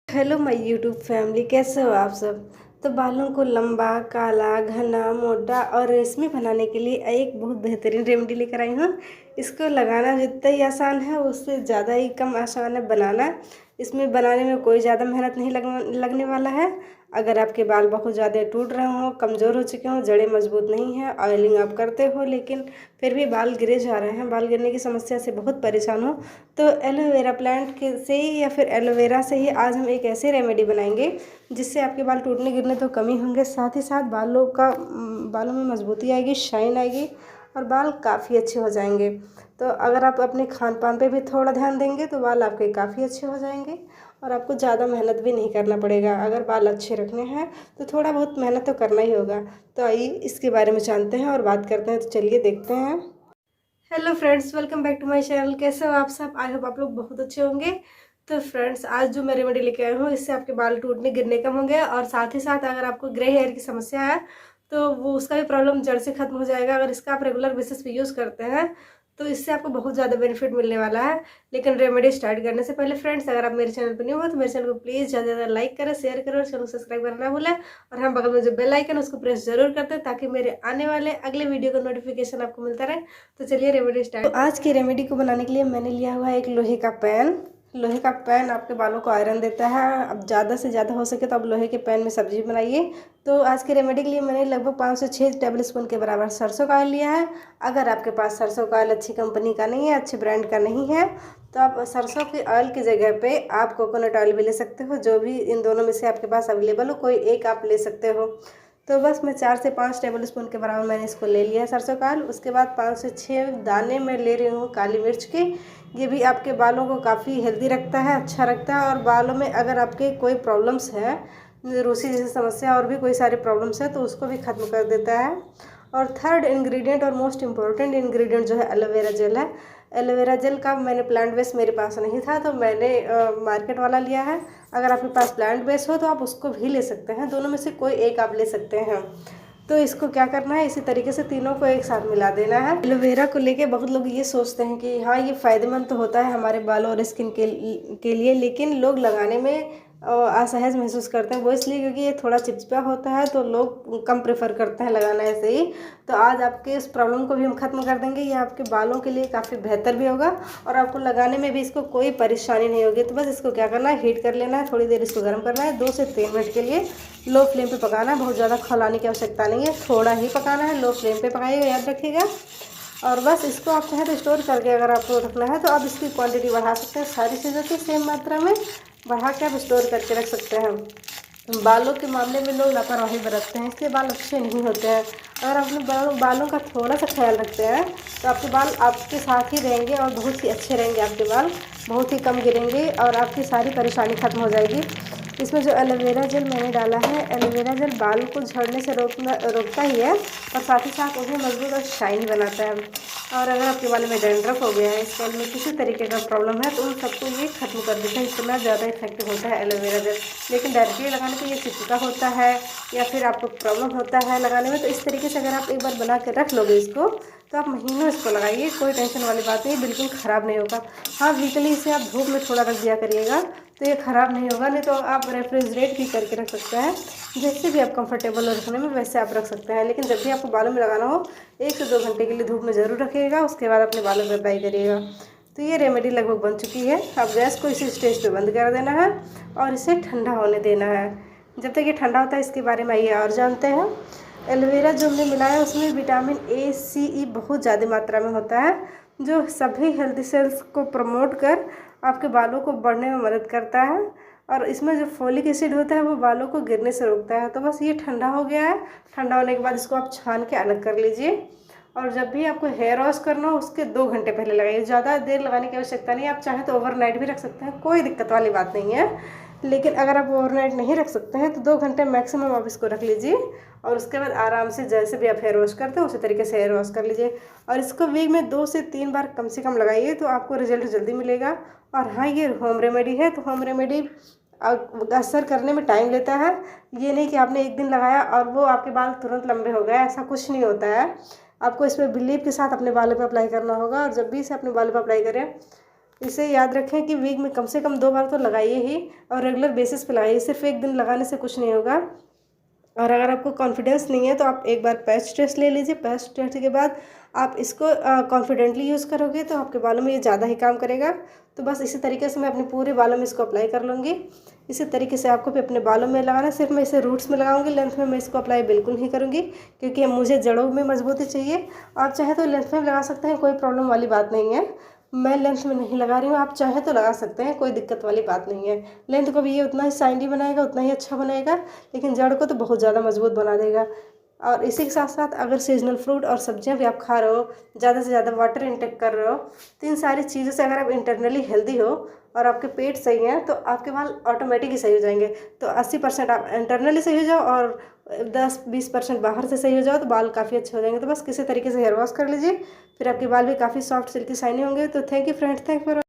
Hello my YouTube family, कैसे हो आप सब। तो बालों को लंबा, काला, घना, मोटा और रेशमी बनाने के लिए एक बहुत बेहतरीन रेमेडी लेकर आई हूँ। इसको लगाना जितना ही आसान है उससे ज़्यादा ही कम आसान है बनाना। इसमें बनाने में कोई ज़्यादा मेहनत नहीं लगने वाला है। अगर आपके बाल बहुत ज़्यादा टूट रहे हों, कमज़ोर हो चुके हों, जड़ें मजबूत नहीं हैं, ऑयलिंग आप करते हो लेकिन फिर भी बाल गिरे जा रहे हैं, बाल गिरने की समस्या से बहुत परेशान हो, तो एलोवेरा प्लांट के से ही या फिर एलोवेरा से ही आज हम एक ऐसे रेमेडी बनाएंगे जिससे आपके बाल टूटने गिरने तो कम ही होंगे, साथ ही साथ बालों में मजबूती आएगी, शाइन आएगी और बाल काफ़ी अच्छे हो जाएंगे। तो अगर आप अपने खान पान पे भी थोड़ा ध्यान देंगे तो बाल आपके काफ़ी अच्छे हो जाएंगे और आपको ज़्यादा मेहनत भी नहीं करना पड़ेगा। अगर बाल अच्छे रखने हैं तो थोड़ा बहुत मेहनत तो करना ही होगा। तो आइए इसके बारे में जानते हैं और बात करते हैं। तो चलिए देखते हैं। Hello friends, welcome back to my channel. कैसे हो आप सब? आई होप आप लोग बहुत अच्छे होंगे। तो फ्रेंड्स, आज जो मैं रेमेडी लेके आई हूँ इससे आपके बाल टूटने गिरने कम होंगे और साथ ही साथ अगर आपको ग्रे हेयर की समस्या है तो वो उसका भी प्रॉब्लम जड़ से खत्म हो जाएगा। अगर इसका आप रेगुलर बेसिस पे यूज़ करते हैं तो इससे आपको बहुत ज़्यादा बेनिफिट मिलने वाला है। लेकिन रेमेडी स्टार्ट करने से पहले फ्रेंड्स, अगर आप मेरे चैनल पर न्यू हो तो मेरे चैनल को प्लीज़ ज़्यादा से ज़्यादा लाइक करें, शेयर करें और चैनल सब्सक्राइब करना ना भूलें। और हम बगल में जो बेल आइकन है उसको प्रेस जरूर करते हैं ताकि मेरे आने वाले अगले वीडियो का नोटिफिकेशन आपको मिलता रहे। तो चलिए रेमेडी स्टार्ट। तो आज की रेमेडी को बनाने के लिए मैंने लिया हुआ है एक लोहे का पैन। लोहे का पैन आपके बालों को आयरन देता है। अब ज़्यादा से ज़्यादा हो सके तो आप लोहे के पैन में सब्जी बनाइए। तो आज की रेमेडी के लिए मैंने लगभग 5 से 6 टेबल स्पून के बराबर सरसों का ऑयल लिया है। अगर आपके पास सरसों का ऑयल अच्छी कंपनी का नहीं है, अच्छे ब्रांड का नहीं है, तो आप सरसों के ऑयल की जगह पे आप कोकोनट ऑयल भी ले सकते हो। जो भी इन दोनों में से आपके पास अवेलेबल हो, कोई एक आप ले सकते हो। तो बस मैं 4 से 5 टेबल स्पून के बराबर मैंने इसको ले लिया है सरसों का ऑयल। उसके बाद 5 से 6 दाने मैं ले रही हूँ काली मिर्च के। ये भी आपके बालों को काफ़ी हेल्दी रखता है, अच्छा रखता है। और बालों में अगर आपके कोई प्रॉब्लम्स है, रूसी जैसी समस्या और भी कोई सारे प्रॉब्लम्स है, तो उसको भी ख़त्म कर देता है। और थर्ड इंग्रेडिएंट और मोस्ट इम्पॉर्टेंट इंग्रेडिएंट जो है एलोवेरा जेल है। एलोवेरा जेल का मैंने प्लांट बेस मेरे पास नहीं था तो मैंने मार्केट वाला लिया है। अगर आपके पास प्लांट बेस हो तो आप उसको भी ले सकते हैं, दोनों में से कोई एक आप ले सकते हैं। तो इसको क्या करना है, इसी तरीके से तीनों को एक साथ मिला देना है। एलोवेरा को लेके बहुत लोग ये सोचते हैं कि हाँ ये फ़ायदेमंद तो होता है हमारे बालों और स्किन के लिए, लेकिन लोग लगाने में असहज महसूस करते हैं। वो इसलिए क्योंकि ये थोड़ा चिपचिपा होता है तो लोग कम प्रेफर करते हैं लगाना ऐसे ही। तो आज आपके इस प्रॉब्लम को भी हम ख़त्म कर देंगे। ये आपके बालों के लिए काफ़ी बेहतर भी होगा और आपको लगाने में भी इसको कोई परेशानी नहीं होगी। तो बस इसको क्या करना है, हीट कर लेना है, थोड़ी देर इसको गर्म करना है, 2 से 3 मिनट के लिए लो फ्लेम पे पकाना है। बहुत ज़्यादा खौलाने की आवश्यकता नहीं है, थोड़ा ही पकाना है, लो फ्लेम पे पकाइएगा, याद रखिएगा। और बस इसको आप चाहें तो स्टोर करके अगर आपको रखना है तो आप इसकी क्वांटिटी बढ़ा सकते हैं। सारी चीज़ों की सेम मात्रा में बढ़ा के आप स्टोर करके रख सकते हैं। बालों के मामले में लोग लापरवाही बरतते हैं, इसलिए बाल अच्छे नहीं होते हैं। अगर आप अपने बालों का थोड़ा सा ख्याल रखते हैं तो आपके बाल आपके साथ ही रहेंगे और बहुत ही अच्छे रहेंगे। आपके बाल बहुत ही कम गिरेंगे और आपकी सारी परेशानी ख़त्म हो जाएगी। इसमें जो एलोवेरा जेल मैंने डाला है, एलोवेरा जेल बाल को झड़ने से रोकता ही है और साथ ही साथ उन्हें मजबूत और शाइनी बनाता है। और अगर आपके बाल में डैंड्रफ हो गया है, स्कैल्प में किसी तरीके का प्रॉब्लम है, तो उन सबको ये खत्म कर देता है। इतना ज़्यादा इफेक्टिव होता है एलोवेरा जेल। लेकिन डायरेक्टली लगाने पे ये चिपचिपा होता है या फिर आपको प्रॉब्लम होता है लगाने में, तो इस तरीके से अगर आप एक बार बना के रख लोगे इसको तो आप महीनों इसको लगाइए, कोई टेंशन वाली बात नहीं, बिल्कुल ख़राब नहीं होगा। हाँ, वीकली इसे आप धूप में थोड़ा रख दिया करिएगा तो ये ख़राब नहीं होगा। नहीं तो आप रेफ्रिजरेट भी करके रख सकते हैं, जैसे भी आप कंफर्टेबल हो रखने में वैसे आप रख सकते हैं। लेकिन जब भी आपको बालों में लगाना हो 1 से 2 घंटे के लिए धूप में ज़रूर रखिएगा, उसके बाद अपने बालों पर अप्लाई करिएगा। तो ये रेमेडी लगभग बन चुकी है। अब गैस को इसी स्टेज पे बंद कर देना है और इसे ठंडा होने देना है। जब तक ये ठंडा होता है इसके बारे में आइए और जानते हैं। एलोवेरा जो हमने मिलाया उसमें विटामिन ए, सी, ई बहुत ज़्यादा मात्रा में होता है, जो सभी हेल्दी सेल्स को प्रमोट कर आपके बालों को बढ़ने में मदद करता है। और इसमें जो फोलिक एसिड होता है वो बालों को गिरने से रोकता है। तो बस ये ठंडा हो गया है। ठंडा होने के बाद इसको आप छान के अलग कर लीजिए। और जब भी आपको हेयर वॉश करना हो उसके 2 घंटे पहले लगाइए, ज़्यादा देर लगाने की आवश्यकता नहीं है। आप चाहें तो ओवरनाइट भी रख सकते हैं, कोई दिक्कत वाली बात नहीं है। लेकिन अगर आप ओवरनाइट नहीं रख सकते हैं तो 2 घंटे मैक्सिमम आप इसको रख लीजिए और उसके बाद आराम से जैसे भी आप हेयर वॉश करते हैं उसी तरीके से हेयर वॉश कर लीजिए। और इसको वीक में 2 से 3 बार कम से कम लगाइए तो आपको रिजल्ट जल्दी मिलेगा। और हाँ, ये होम रेमेडी है तो होम रेमेडी असर करने में टाइम लेता है। ये नहीं कि आपने एक दिन लगाया और वो आपके बाल तुरंत लंबे हो गए, ऐसा कुछ नहीं होता है। आपको इसमें बिलीव के साथ अपने बालों पे अप्लाई करना होगा और जब भी इसे अपने बालों पे अप्लाई करें इसे याद रखें कि वीक में कम से कम 2 बार तो लगाइए ही, और रेगुलर बेसिस पे लगाइए। सिर्फ एक दिन लगाने से कुछ नहीं होगा। और अगर आपको कॉन्फिडेंस नहीं है तो आप एक बार पैच टेस्ट ले लीजिए। पैच टेस्ट के बाद आप इसको कॉन्फिडेंटली यूज़ करोगे तो आपके बालों में ये ज़्यादा ही काम करेगा। तो बस इसी तरीके से मैं अपने पूरे बालों में इसको अप्लाई कर लूँगी। इसी तरीके से आपको भी अपने बालों में लगाना। सिर्फ मैं इसे रूट्स में लगाऊंगी, लेंथ में मैं इसको अप्लाई बिल्कुल नहीं करूँगी, क्योंकि मुझे जड़ों में मजबूती चाहिए। आप चाहे तो लेंथ में भी लगा सकते हैं, कोई प्रॉब्लम वाली बात नहीं है। मैं लेंथ में नहीं लगा रही हूँ, आप चाहे तो लगा सकते हैं, कोई दिक्कत वाली बात नहीं है। लेंथ को भी ये उतना ही शाइनी बनाएगा, उतना ही अच्छा बनाएगा, लेकिन जड़ को तो बहुत ज़्यादा मजबूत बना देगा। और इसी के साथ साथ अगर सीजनल फ्रूट और सब्जियां भी आप खा रहे हो, ज़्यादा से ज़्यादा वाटर इंटेक कर रहे हो, तो इन सारी चीज़ों से अगर आप इंटरनली हेल्दी हो और आपके पेट सही हैं तो आपके बाल ऑटोमेटिक ही सही हो जाएंगे। तो 80% आप इंटरनली सही हो जाओ और 10-20% बाहर से सही हो जाओ तो बाल काफ़ी अच्छे हो जाएंगे। तो बस किसी तरीके से हेयर वॉश कर लीजिए, फिर आपके बाल भी काफ़ी सॉफ्ट सिल्की शाइनी होंगे। तो thank you friends, thank for